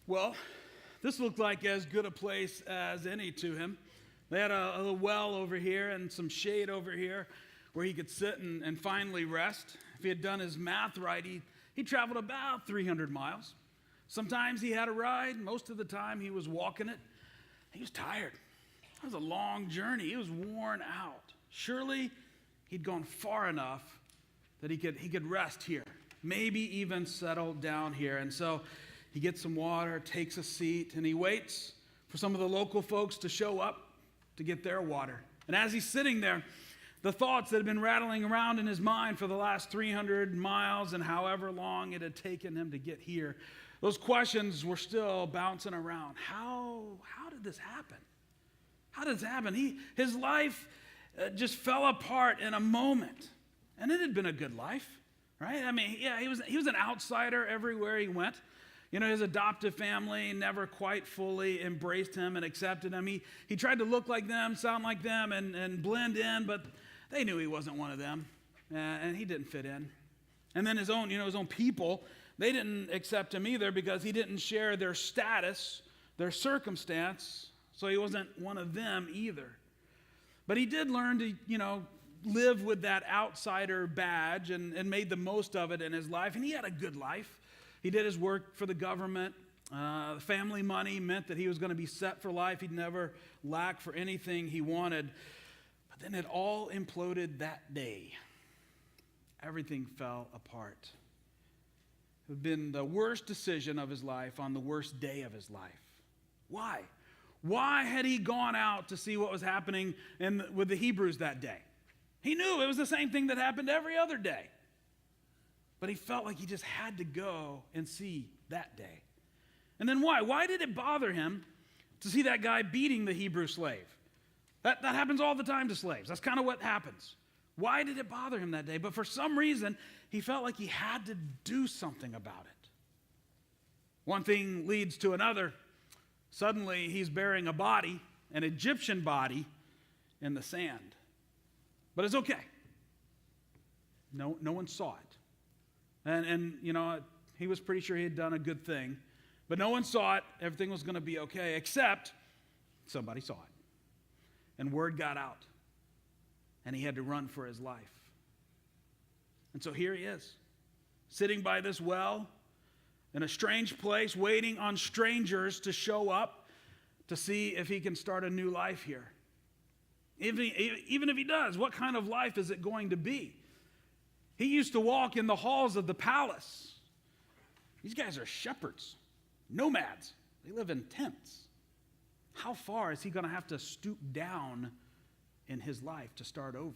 Well, this looked like as good a place as any to him. They had a little well over here and some shade over here where he could sit and finally rest. If he had done his math right, he traveled about 300 miles. Sometimes he had a ride. Most of the time he was walking it. He was tired. It was a long journey. He was worn out. Surely he'd gone far enough that he could rest here, maybe even settle down here. And so he gets some water, takes a seat, and he waits for some of the local folks to show up to get their water. And as he's sitting there, the thoughts that had been rattling around in his mind for the last 300 miles and however long it had taken him to get here, those questions were still bouncing around. How did this happen? How did this happen? His life just fell apart in a moment. And it had been a good life, right? I mean, yeah, he was an outsider everywhere he went. You know, his adoptive family never quite fully embraced him and accepted him. He tried to look like them, sound like them, and blend in, but they knew he wasn't one of them, and he didn't fit in. And then his own people, they didn't accept him either because he didn't share their status, their circumstance, so he wasn't one of them either. But he did learn to, live with that outsider badge and made the most of it in his life, and he had a good life. He did his work for the government. The family money meant that he was going to be set for life. He'd never lack for anything he wanted. But then it all imploded that day. Everything fell apart. It had been the worst decision of his life on the worst day of his life. Why? Why had he gone out to see what was happening with the Hebrews that day? He knew it was the same thing that happened every other day. But he felt like he just had to go and see that day. And then why? Why did it bother him to see that guy beating the Hebrew slave? That happens all the time to slaves. That's kind of what happens. Why did it bother him that day? But for some reason, he felt like he had to do something about it. One thing leads to another. Suddenly, he's burying a body, an Egyptian body, in the sand. But it's okay. No one saw it. And he was pretty sure he had done a good thing. But no one saw it. Everything was going to be okay, except somebody saw it. And word got out. And he had to run for his life. And so here he is, sitting by this well in a strange place, waiting on strangers to show up to see if he can start a new life here. Even if he does, what kind of life is it going to be? He used to walk in the halls of the palace. These guys are shepherds, nomads. They live in tents. How far is he going to have to stoop down in his life to start over?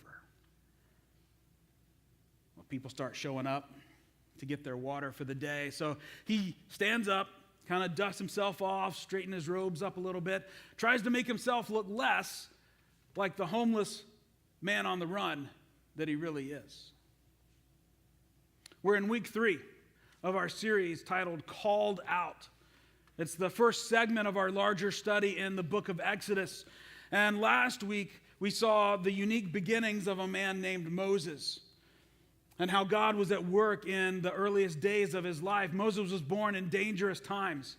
Well, people start showing up to get their water for the day. So he stands up, kind of dusts himself off, straightens his robes up a little bit, tries to make himself look less like the homeless man on the run that he really is. We're in week 3 of our series titled Called Out. It's the first segment of our larger study in the book of Exodus. And last week, we saw the unique beginnings of a man named Moses and how God was at work in the earliest days of his life. Moses was born in dangerous times,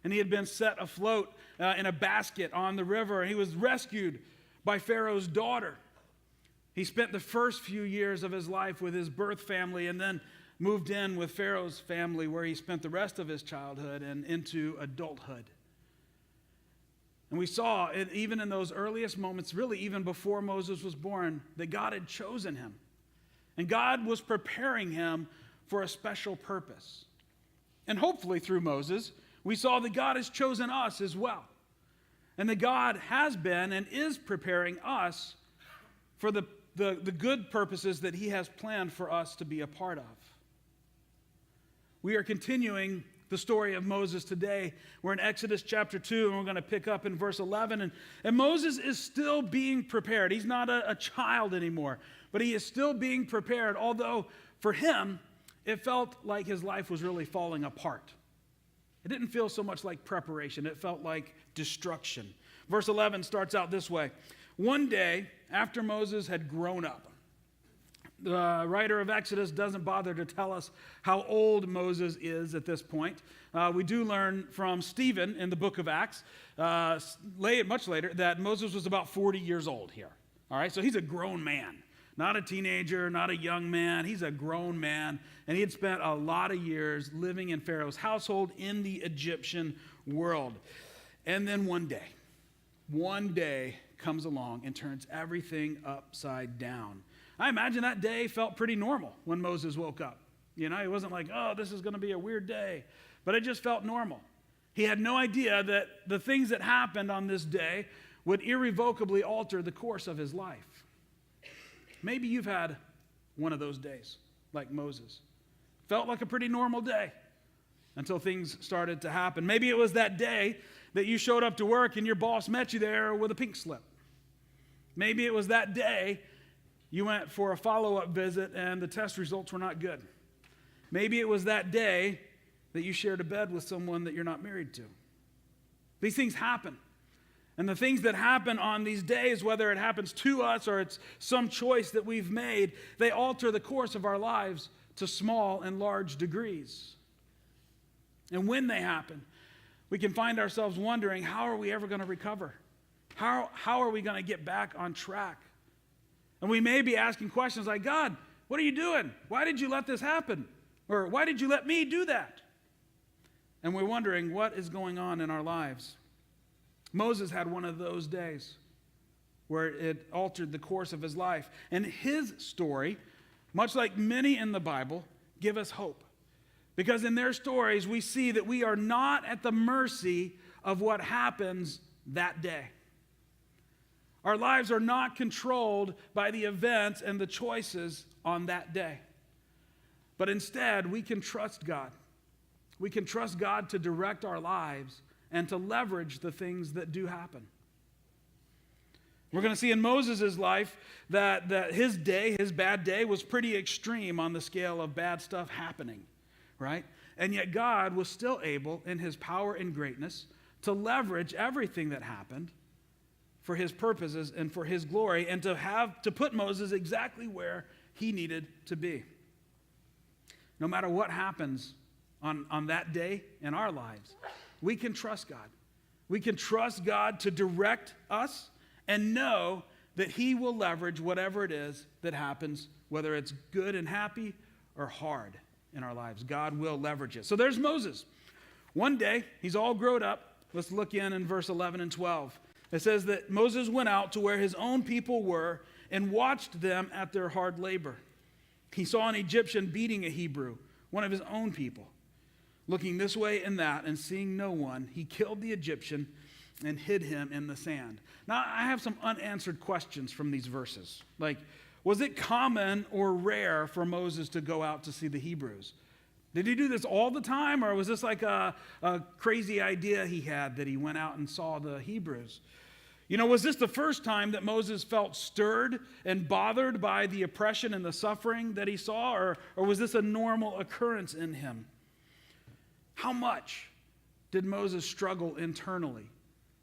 and he had been set afloat in a basket on the river. He was rescued by Pharaoh's daughter. He spent the first few years of his life with his birth family and then moved in with Pharaoh's family, where he spent the rest of his childhood and into adulthood. And we saw, even in those earliest moments, really even before Moses was born, that God had chosen him. And God was preparing him for a special purpose. And hopefully through Moses, we saw that God has chosen us as well. And that God has been and is preparing us for the good purposes that he has planned for us to be a part of. We are continuing the story of Moses today. We're in Exodus chapter 2, and we're going to pick up in verse 11. And Moses is still being prepared. He's not a child anymore, but he is still being prepared, although for him, it felt like his life was really falling apart. It didn't feel so much like preparation. It felt like destruction. Verse 11 starts out this way. One day, after Moses had grown up, The writer of Exodus doesn't bother to tell us how old Moses is at this point. We do learn from Stephen in the book of Acts, much later, that Moses was about 40 years old here. All right, so he's a grown man, not a teenager, not a young man. He's a grown man, and he had spent a lot of years living in Pharaoh's household in the Egyptian world. And then one day comes along and turns everything upside down. I imagine that day felt pretty normal when Moses woke up. You know, it wasn't like, oh, this is going to be a weird day, but it just felt normal. He had no idea that the things that happened on this day would irrevocably alter the course of his life. Maybe you've had one of those days, like Moses. Felt like a pretty normal day until things started to happen. Maybe it was that day that you showed up to work and your boss met you there with a pink slip. Maybe it was that day you went for a follow-up visit and the test results were not good. Maybe it was that day that you shared a bed with someone that you're not married to. These things happen. And the things that happen on these days, whether it happens to us or it's some choice that we've made, they alter the course of our lives to small and large degrees. And when they happen, we can find ourselves wondering, how are we ever going to recover? How are we going to get back on track? And we may be asking questions like, God, what are you doing? Why did you let this happen? Or why did you let me do that? And we're wondering what is going on in our lives. Moses had one of those days where it altered the course of his life. And his story, much like many in the Bible, give us hope. Because in their stories, we see that we are not at the mercy of what happens that day. Our lives are not controlled by the events and the choices on that day. But instead, we can trust God. We can trust God to direct our lives and to leverage the things that do happen. We're going to see in Moses' life that his day, his bad day, was pretty extreme on the scale of bad stuff happening, right? And yet God was still able, in his power and greatness, to leverage everything that happened for his purposes and for his glory, and to put Moses exactly where he needed to be. No matter what happens on that day in our lives, we can trust God. We can trust God to direct us and know that he will leverage whatever it is that happens, whether it's good and happy or hard in our lives. God will leverage it. So there's Moses. One day, he's all grown up. Let's look in verse 11 and 12. It says that Moses went out to where his own people were and watched them at their hard labor. He saw an Egyptian beating a Hebrew, one of his own people. Looking this way and that and seeing no one, he killed the Egyptian and hid him in the sand. Now, I have some unanswered questions from these verses. Like, was it common or rare for Moses to go out to see the Hebrews? Did he do this all the time, or was this like a crazy idea he had that he went out and saw the Hebrews? You know, was this the first time that Moses felt stirred and bothered by the oppression and the suffering that he saw, or was this a normal occurrence in him? How much did Moses struggle internally?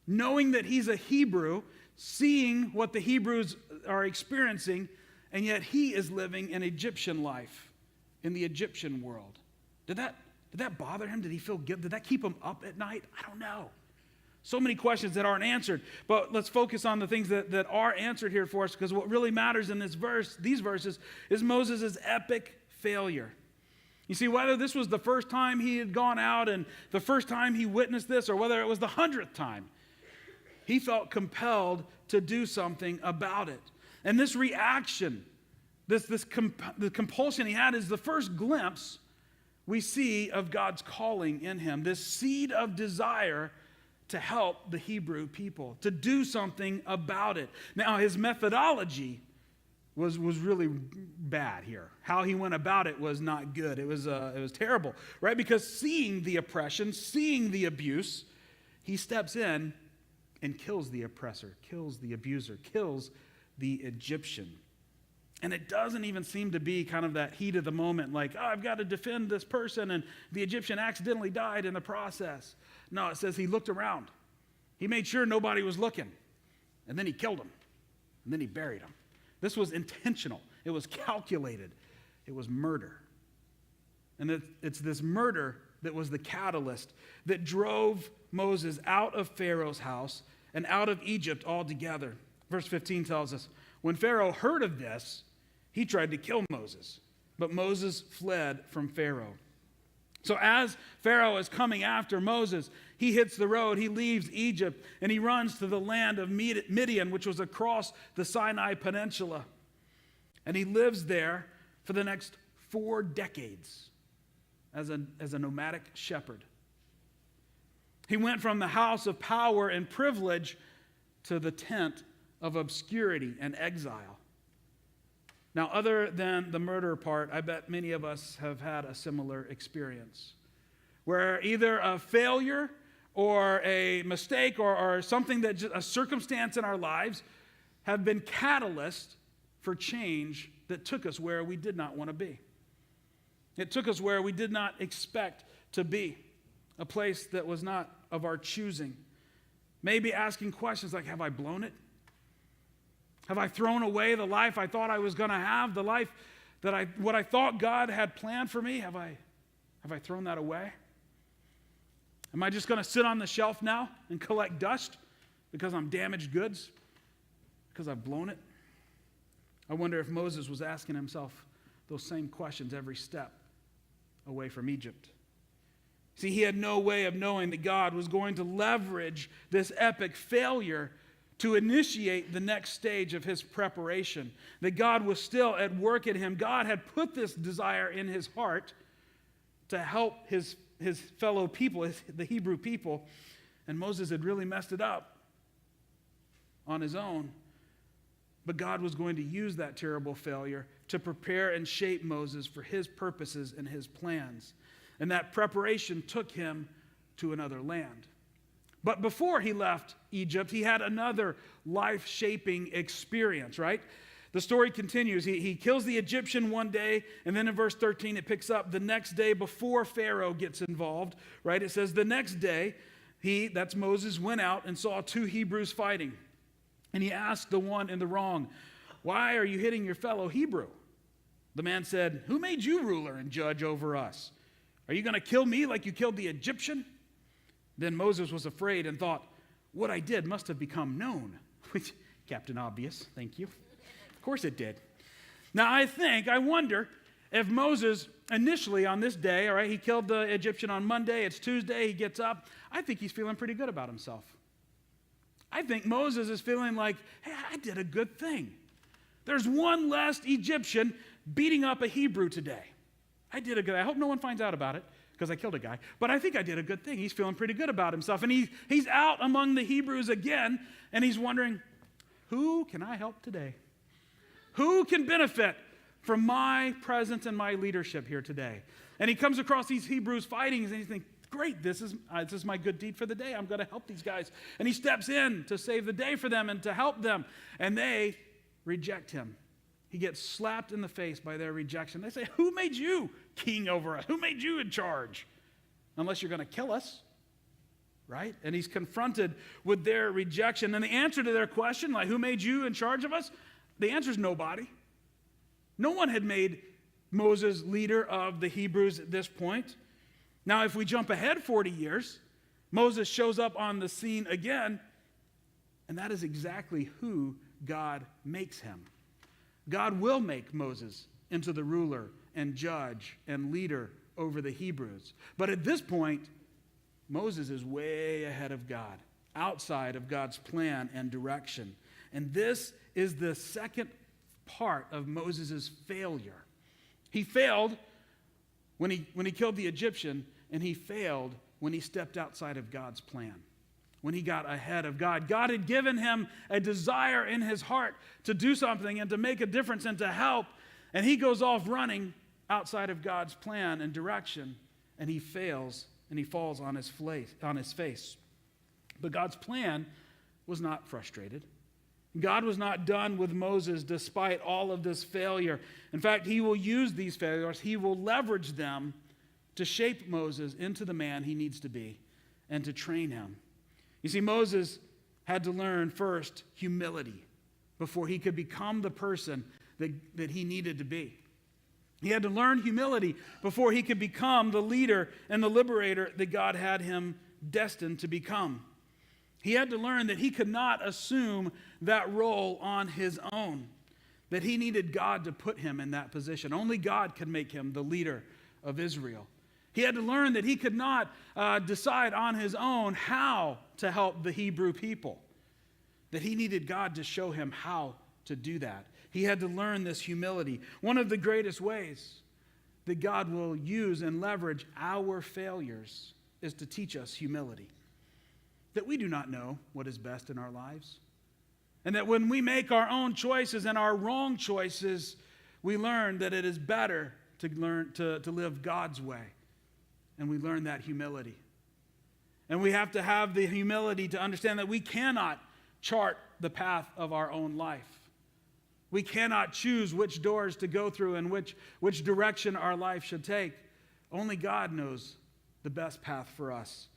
Knowing that he's a Hebrew, seeing what the Hebrews are experiencing, and yet he is living an Egyptian life in the Egyptian world. Did that bother him? Did he feel guilt? Did that keep him up at night? I don't know. So many questions that aren't answered. But let's focus on the things that are answered here for us, because what really matters in these verses is Moses' epic failure. You see, whether this was the first time he had gone out and the first time he witnessed this, or whether it was the 100th time, he felt compelled to do something about it. And this reaction, the compulsion he had, is the first glimpse we see of God's calling in him. This seed of desire to help the Hebrew people, to do something about it. Now, his methodology was really bad here. How he went about it was not good. It was terrible, right? Because seeing the oppression, seeing the abuse, he steps in and kills the oppressor, kills the abuser, kills the Egyptian. And it doesn't even seem to be kind of that heat of the moment, like, oh, I've got to defend this person, and the Egyptian accidentally died in the process. No, it says he looked around. He made sure nobody was looking, and then he killed him, and then he buried him. This was intentional. It was calculated. It was murder. And it's this murder that was the catalyst that drove Moses out of Pharaoh's house and out of Egypt altogether. Verse 15 tells us, when Pharaoh heard of this, he tried to kill Moses, but Moses fled from Pharaoh. So as Pharaoh is coming after Moses, he hits the road, he leaves Egypt, and he runs to the land of Midian, which was across the Sinai Peninsula. And he lives there for the next 4 decades as a nomadic shepherd. He went from the house of power and privilege to the tent of obscurity and exile. Now, other than the murder part, I bet many of us have had a similar experience where either a failure or a mistake or something that just a circumstance in our lives have been catalyst for change that took us where we did not want to be. It took us where we did not expect to be, a place that was not of our choosing. Maybe asking questions like, have I blown it? Have I thrown away the life I thought I was going to have, the life that what I thought God had planned for me? Have I thrown that away? Am I just going to sit on the shelf now and collect dust because I'm damaged goods? Because I've blown it? I wonder if Moses was asking himself those same questions every step away from Egypt. See, he had no way of knowing that God was going to leverage this epic failure to initiate the next stage of his preparation, that God was still at work in him. God had put this desire in his heart to help his fellow people, the Hebrew people, and Moses had really messed it up on his own. But God was going to use that terrible failure to prepare and shape Moses for his purposes and his plans. And that preparation took him to another land. But before he left Egypt, he had another life-shaping experience, right? The story continues. He kills the Egyptian one day, and then in verse 13 it picks up the next day before Pharaoh gets involved, right? It says, the next day, that's Moses, went out and saw 2 Hebrews fighting. And he asked the one in the wrong, why are you hitting your fellow Hebrew? The man said, who made you ruler and judge over us? Are you going to kill me like you killed the Egyptian? Then Moses was afraid and thought, what I did must have become known. Which, Captain Obvious, thank you. Of course it did. Now I wonder if Moses initially on this day, all right, he killed the Egyptian on Monday, it's Tuesday, he gets up. I think he's feeling pretty good about himself. I think Moses is feeling like, hey, I did a good thing. There's one less Egyptian beating up a Hebrew today. I hope no one finds out about it, because I killed a guy. But I think I did a good thing. He's feeling pretty good about himself. And he's out among the Hebrews again, and he's wondering, who can I help today? Who can benefit from my presence and my leadership here today? And he comes across these Hebrews fighting, and he thinks, great, this is my good deed for the day. I'm going to help these guys. And he steps in to save the day for them and to help them. And they reject him. He gets slapped in the face by their rejection. They say, who made you king over us? Who made you in charge? Unless you're going to kill us, right? And he's confronted with their rejection. And the answer to their question, like, who made you in charge of us? The answer is nobody. No one had made Moses leader of the Hebrews at this point. Now, if we jump ahead 40 years, Moses shows up on the scene again, and that is exactly who God makes him. God will make Moses into the ruler and judge and leader over the Hebrews. But at this point, Moses is way ahead of God, outside of God's plan and direction. And this is the second part of Moses' failure. He failed when he killed the Egyptian, and he failed when he stepped outside of God's plan, when he got ahead of God. God had given him a desire in his heart to do something and to make a difference and to help, and he goes off running outside of God's plan and direction, and he fails, and he falls on his face. But God's plan was not frustrated. God was not done with Moses despite all of this failure. In fact, he will use these failures, he will leverage them to shape Moses into the man he needs to be and to train him. You see, Moses had to learn first humility before he could become the person that he needed to be. He had to learn humility before he could become the leader and the liberator that God had him destined to become. He had to learn that he could not assume that role on his own, that he needed God to put him in that position. Only God could make him the leader of Israel. He had to learn that he could not decide on his own how to help the Hebrew people, that he needed God to show him how to do that. He had to learn this humility. One of the greatest ways that God will use and leverage our failures is to teach us humility. That we do not know what is best in our lives. And that when we make our own choices and our wrong choices, we learn that it is better to learn to live God's way. And we learn that humility. And we have to have the humility to understand that we cannot chart the path of our own life. We cannot choose which doors to go through and which direction our life should take. Only God knows the best path for us.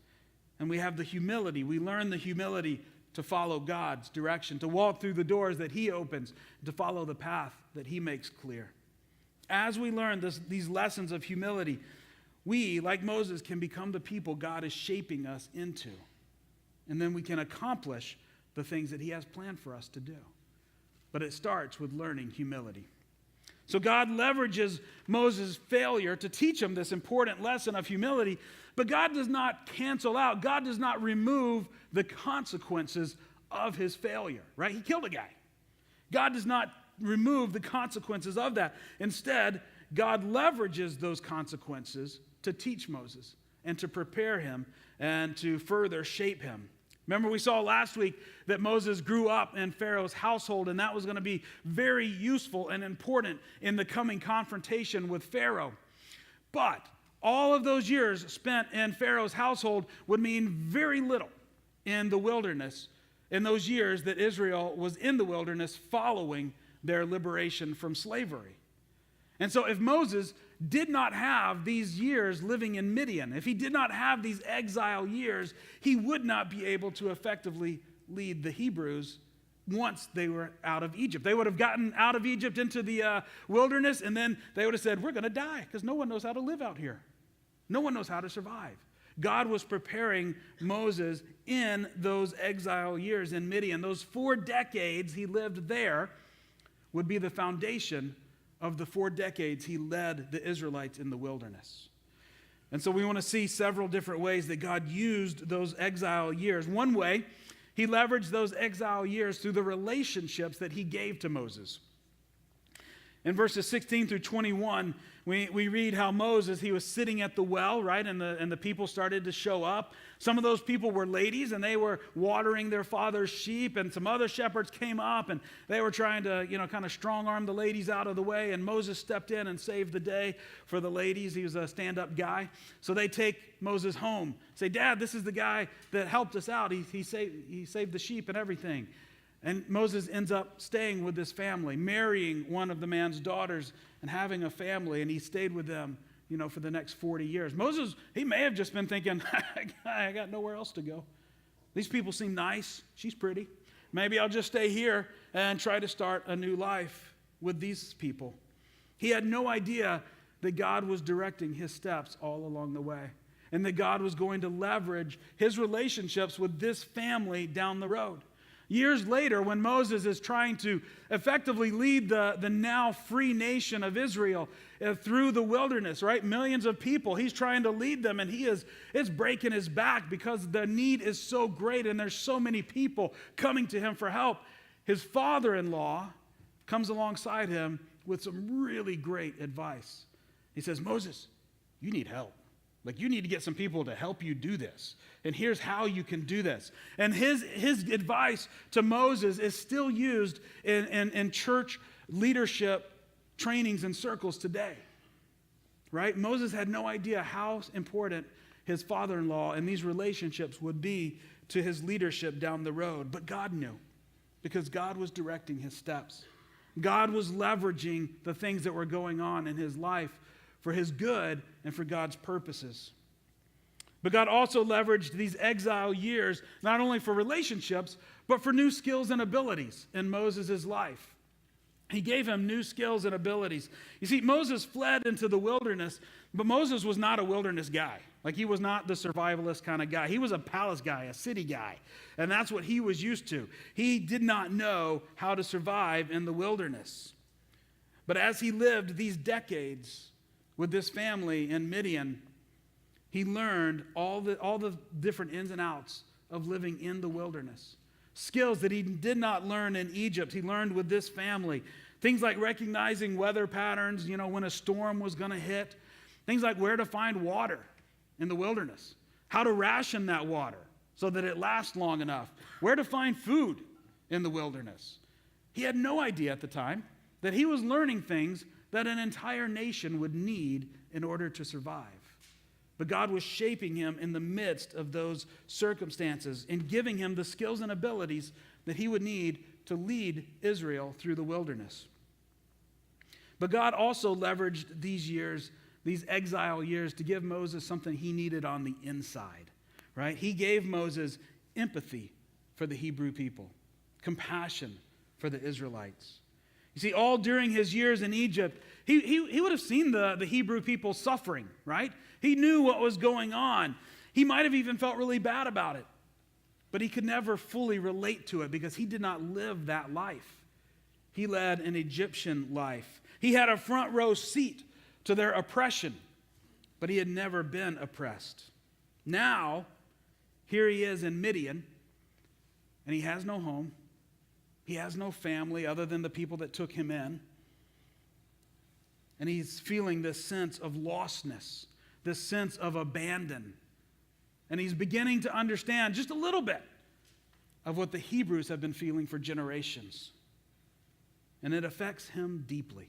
And we have the humility. We learn the humility to follow God's direction, to walk through the doors that he opens, to follow the path that he makes clear. As we learn these lessons of humility, we, like Moses, can become the people God is shaping us into. And then we can accomplish the things that he has planned for us to do. But it starts with learning humility. So God leverages Moses' failure to teach him this important lesson of humility, but God does not cancel out, God does not remove the consequences of his failure, right? He killed a guy. God does not remove the consequences of that. Instead, God leverages those consequences to teach Moses and to prepare him and to further shape him. Remember, we saw last week that Moses grew up in Pharaoh's household, and that was going to be very useful and important in the coming confrontation with Pharaoh. But all of those years spent in Pharaoh's household would mean very little in the wilderness, in those years that Israel was in the wilderness following their liberation from slavery. And so if Moses did not have these years living in Midian, if he did not have these exile years, he would not be able to effectively lead the Hebrews once they were out of Egypt. They would have gotten out of Egypt into the wilderness, and then they would have said, we're going to die because no one knows how to live out here. No one knows how to survive. God was preparing Moses in those exile years in Midian. Those 4 decades he lived there would be the foundation of the 4 decades he led the Israelites in the wilderness. And so we want to see several different ways that God used those exile years. One way, he leveraged those exile years through the relationships that he gave to Moses. In verses 16 through 21, we read how Moses, he was sitting at the well, right? And the people started to show up. Some of those people were ladies, and they were watering their father's sheep. And some other shepherds came up, and they were trying to, kind of strong-arm the ladies out of the way. And Moses stepped in and saved the day for the ladies. He was a stand-up guy. So they take Moses home. Say, Dad, this is the guy that helped us out. He saved the sheep and everything. And Moses ends up staying with this family, marrying one of the man's daughters and having a family, and he stayed with them, for the next 40 years. Moses, he may have just been thinking, I got nowhere else to go. These people seem nice. She's pretty. Maybe I'll just stay here and try to start a new life with these people. He had no idea that God was directing his steps all along the way, and that God was going to leverage his relationships with this family down the road. Years later, when Moses is trying to effectively lead the now free nation of Israel through the wilderness, right? Millions of people, he's trying to lead them, and it's breaking his back because the need is so great and there's so many people coming to him for help. His father-in-law comes alongside him with some really great advice. He says, Moses, you need help. You need to get some people to help you do this. And here's how you can do this. And his advice to Moses is still used in church leadership trainings and circles today. Right? Moses had no idea how important his father-in-law and these relationships would be to his leadership down the road. But God knew, because God was directing his steps. God was leveraging the things that were going on in his life for his good and for God's purposes. But God also leveraged these exile years not only for relationships, but for new skills and abilities in Moses' life. He gave him new skills and abilities. You see, Moses fled into the wilderness, but Moses was not a wilderness guy. Like, he was not the survivalist kind of guy. He was a palace guy, a city guy. And that's what he was used to. He did not know how to survive in the wilderness. But as he lived these decades with this family in Midian, he learned all the different ins and outs of living in the wilderness. Skills that he did not learn in Egypt, he learned with this family. Things like recognizing weather patterns, when a storm was going to hit. Things like where to find water in the wilderness. How to ration that water so that it lasts long enough. Where to find food in the wilderness. He had no idea at the time that he was learning things that an entire nation would need in order to survive. But God was shaping him in the midst of those circumstances and giving him the skills and abilities that he would need to lead Israel through the wilderness. But God also leveraged these years, these exile years, to give Moses something he needed on the inside, right? He gave Moses empathy for the Hebrew people, compassion for the Israelites. You see, all during his years in Egypt, he would have seen the Hebrew people suffering, right? He knew what was going on. He might have even felt really bad about it, but he could never fully relate to it because he did not live that life. He led an Egyptian life. He had a front row seat to their oppression, but he had never been oppressed. Now, here he is in Midian, and he has no home. He has no family other than the people that took him in. And he's feeling this sense of lostness, this sense of abandon. And he's beginning to understand just a little bit of what the Hebrews have been feeling for generations. And it affects him deeply.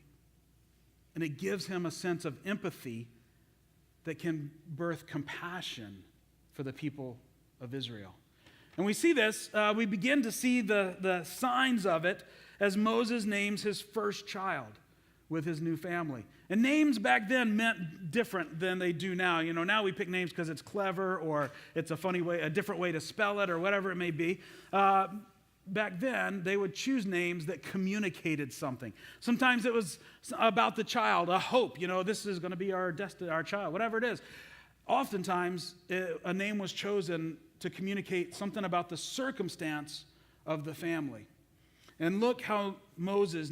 And it gives him a sense of empathy that can birth compassion for the people of Israel. And we see this, we begin to see the signs of it as Moses names his first child with his new family. And names back then meant different than they do now. Now we pick names because it's clever or it's a funny way, a different way to spell it or whatever it may be. Back then, they would choose names that communicated something. Sometimes it was about the child, a hope. This is going to be our destiny, our child, whatever it is. Oftentimes, a name was chosen to communicate something about the circumstance of the family. And look how Moses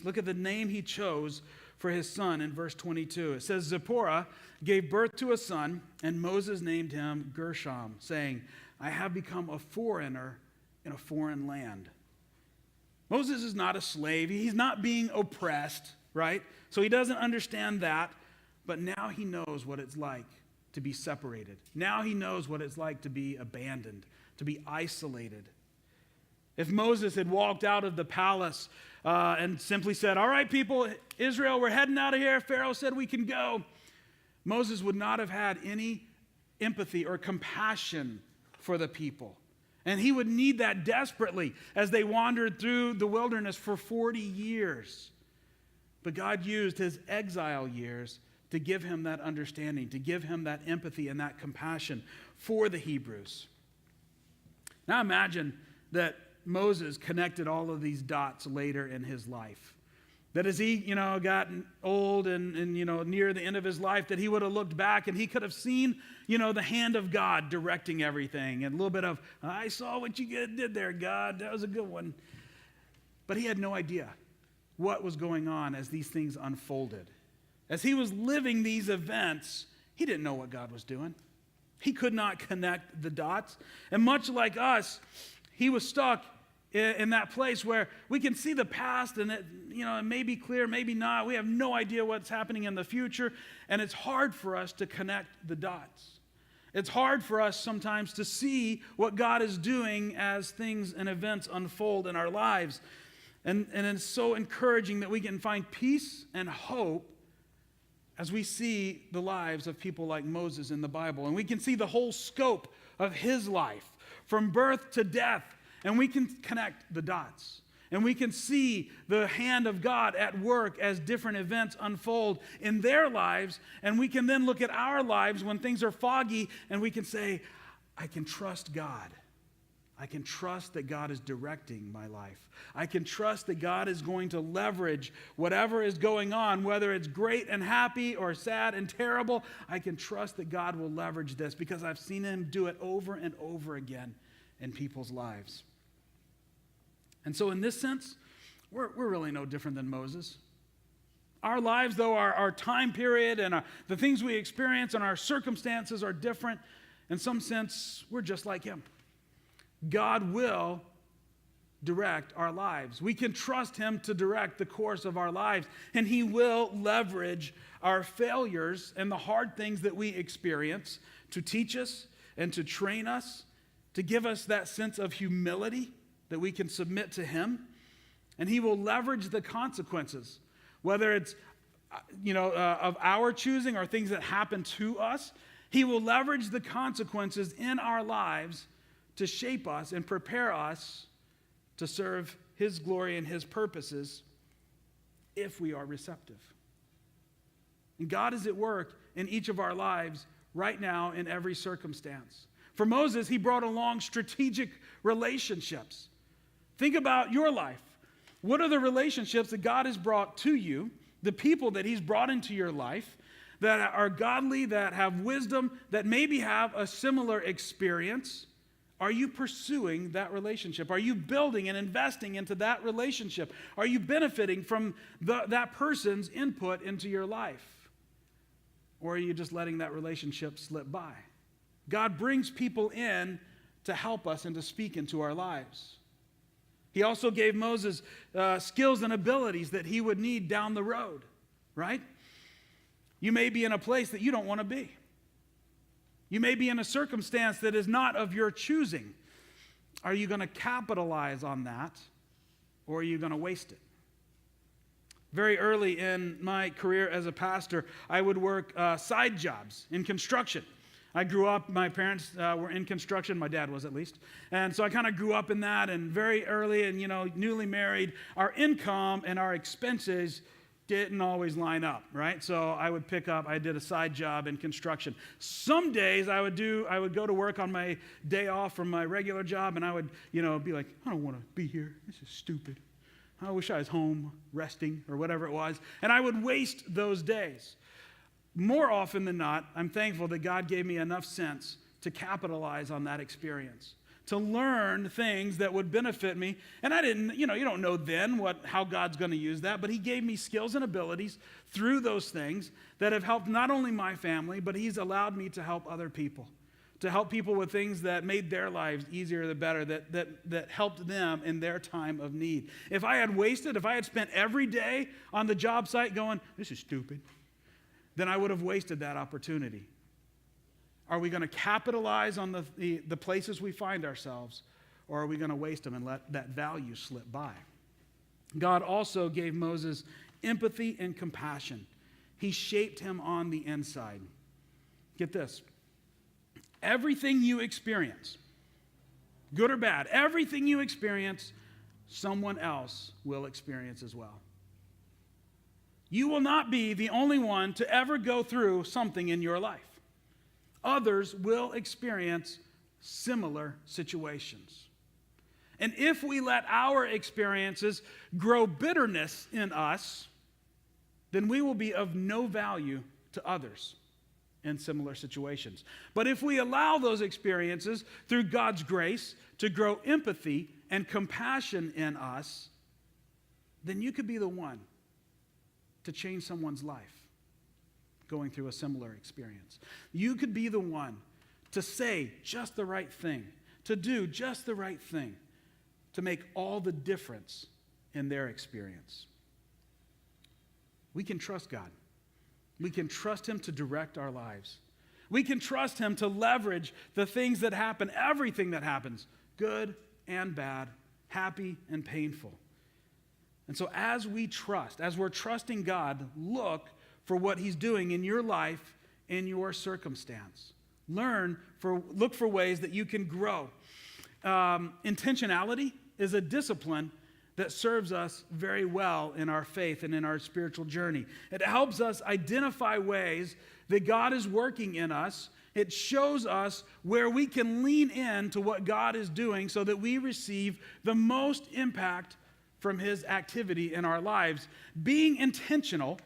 look at the name he chose for his son in verse 22. It says, Zipporah gave birth to a son, and Moses named him Gershom, saying, I have become a foreigner in a foreign land. Moses is not a slave. He's not being oppressed, right? So he doesn't understand that, but now he knows what it's like to be separated. Now he knows what it's like to be abandoned, to be isolated. If Moses had walked out of the palace and simply said, all right, people, Israel, we're heading out of here. Pharaoh said we can go. Moses would not have had any empathy or compassion for the people. And he would need that desperately as they wandered through the wilderness for 40 years. But God used his exile years to give him that understanding, to give him that empathy and that compassion for the Hebrews. Now imagine that Moses connected all of these dots later in his life. That as he, got old and near the end of his life, that he would have looked back and he could have seen, the hand of God directing everything. And a little bit of, I saw what you did there, God. That was a good one. But he had no idea what was going on as these things unfolded. As he was living these events, he didn't know what God was doing. He could not connect the dots. And much like us, he was stuck in that place where we can see the past and it may be clear, maybe not. We have no idea what's happening in the future, and it's hard for us to connect the dots. It's hard for us sometimes to see what God is doing as things and events unfold in our lives. And it's so encouraging that we can find peace and hope as we see the lives of people like Moses in the Bible. And we can see the whole scope of his life, from birth to death. And we can connect the dots. And we can see the hand of God at work as different events unfold in their lives. And we can then look at our lives when things are foggy and we can say, I can trust God. I can trust that God is directing my life. I can trust that God is going to leverage whatever is going on, whether it's great and happy or sad and terrible. I can trust that God will leverage this because I've seen him do it over and over again in people's lives. And so in this sense, we're really no different than Moses. Our lives, though, our time period and the things we experience and our circumstances are different, in some sense, we're just like him. God will direct our lives. We can trust him to direct the course of our lives, and he will leverage our failures and the hard things that we experience to teach us and to train us, to give us that sense of humility that we can submit to him. And he will leverage the consequences, whether it's of our choosing or things that happen to us. He will leverage the consequences in our lives to shape us and prepare us to serve his glory and his purposes if we are receptive. And God is at work in each of our lives right now in every circumstance. For Moses, he brought along strategic relationships. Think about your life. What are the relationships that God has brought to you, the people that he's brought into your life that are godly, that have wisdom, that maybe have a similar experience? Are you pursuing that relationship? Are you building and investing into that relationship? Are you benefiting from that person's input into your life? Or are you just letting that relationship slip by? God brings people in to help us and to speak into our lives. He also gave Moses skills and abilities that he would need down the road, right? You may be in a place that you don't want to be. You may be in a circumstance that is not of your choosing. Are you going to capitalize on that, or are you going to waste it? Very early in my career as a pastor, I would work side jobs in construction. I grew up, my parents were in construction, my dad was at least, and so I kind of grew up in that, and very early and, newly married, our income and our expenses didn't always line up, right? So I did a side job in construction. Some days I would go to work on my day off from my regular job, and I would, be like, I don't want to be here. This is stupid. I wish I was home resting or whatever it was. And I would waste those days. More often than not, I'm thankful that God gave me enough sense to capitalize on that experience, to learn things that would benefit me. And I didn't, you don't know then how God's going to use that, but he gave me skills and abilities through those things that have helped not only my family, but he's allowed me to help other people, to help people with things that made their lives easier, the better, that helped them in their time of need. If I had spent every day on the job site going, this is stupid, then I would have wasted that opportunity. Are we going to capitalize on the places we find ourselves, or are we going to waste them and let that value slip by? God also gave Moses empathy and compassion. He shaped him on the inside. Get this. Everything you experience, good or bad, everything you experience, someone else will experience as well. You will not be the only one to ever go through something in your life. Others will experience similar situations. And if we let our experiences grow bitterness in us, then we will be of no value to others in similar situations. But if we allow those experiences through God's grace to grow empathy and compassion in us, then you could be the one to change someone's life going through a similar experience. You could be the one to say just the right thing, to do just the right thing, to make all the difference in their experience. We can trust God. We can trust him to direct our lives. We can trust him to leverage the things that happen, everything that happens, good and bad, happy and painful. And so as we're trusting God, look for what he's doing in your life, in your circumstance. Look for ways that you can grow. Intentionality is a discipline that serves us very well in our faith and in our spiritual journey. It helps us identify ways that God is working in us. It shows us where we can lean in to what God is doing so that we receive the most impact from his activity in our lives. Being intentional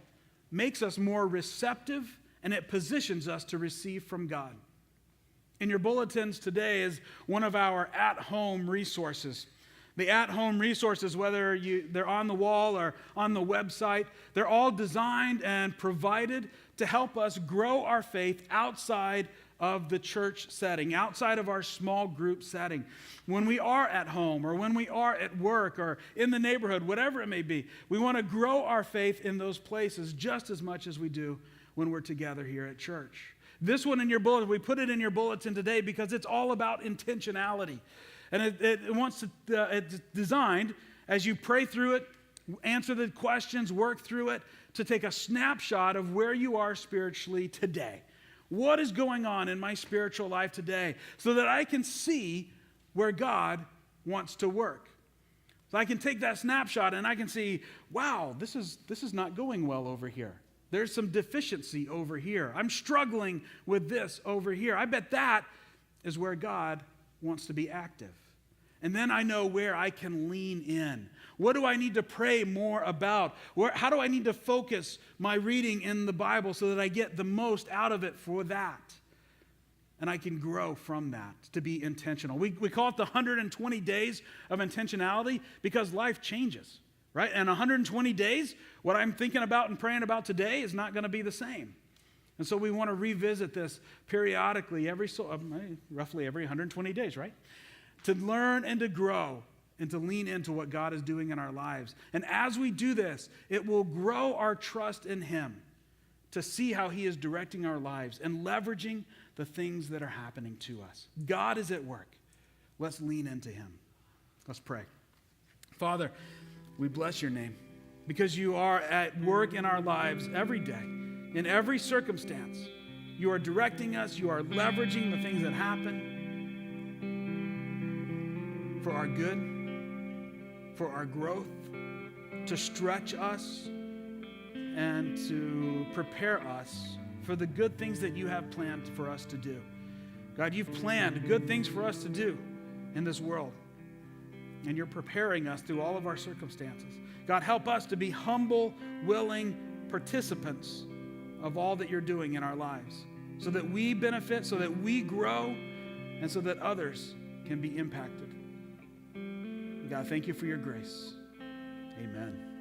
makes us more receptive, and it positions us to receive from God. In your bulletins today is one of our at-home resources. The at-home resources, whether they're on the wall or on the website, they're all designed and provided to help us grow our faith outside of the church setting, outside of our small group setting. When we are at home or when we are at work or in the neighborhood, whatever it may be, we want to grow our faith in those places just as much as we do when we're together here at church. This one in your bulletin, we put it in your bulletin today because it's all about intentionality. And it's designed, as you pray through it, answer the questions, work through it, to take a snapshot of where you are spiritually today. What is going on in my spiritual life today so that I can see where God wants to work. So I can take that snapshot and I can see, wow, this is not going well over here. There's some deficiency over here. I'm struggling with this over here. I bet that is where God wants to be active. And then I know where I can lean in. What do I need to pray more about? How do I need to focus my reading in the Bible so that I get the most out of it for that? And I can grow from that to be intentional. We call it the 120 days of intentionality because life changes, right? And 120 days, what I'm thinking about and praying about today is not going to be the same. And so we want to revisit this periodically, roughly every 120 days, right? To learn and to grow and to lean into what God is doing in our lives. And as we do this, it will grow our trust in him to see how he is directing our lives and leveraging the things that are happening to us. God is at work. Let's lean into him. Let's pray. Father, we bless your name because you are at work in our lives every day, in every circumstance. You are directing us. You are leveraging the things that happen for our good, for our growth, to stretch us and to prepare us for the good things that you have planned for us to do. God, you've planned good things for us to do in this world, and you're preparing us through all of our circumstances. God, help us to be humble, willing participants of all that you're doing in our lives so that we benefit, so that we grow, and so that others can be impacted. God, thank you for your grace. Amen.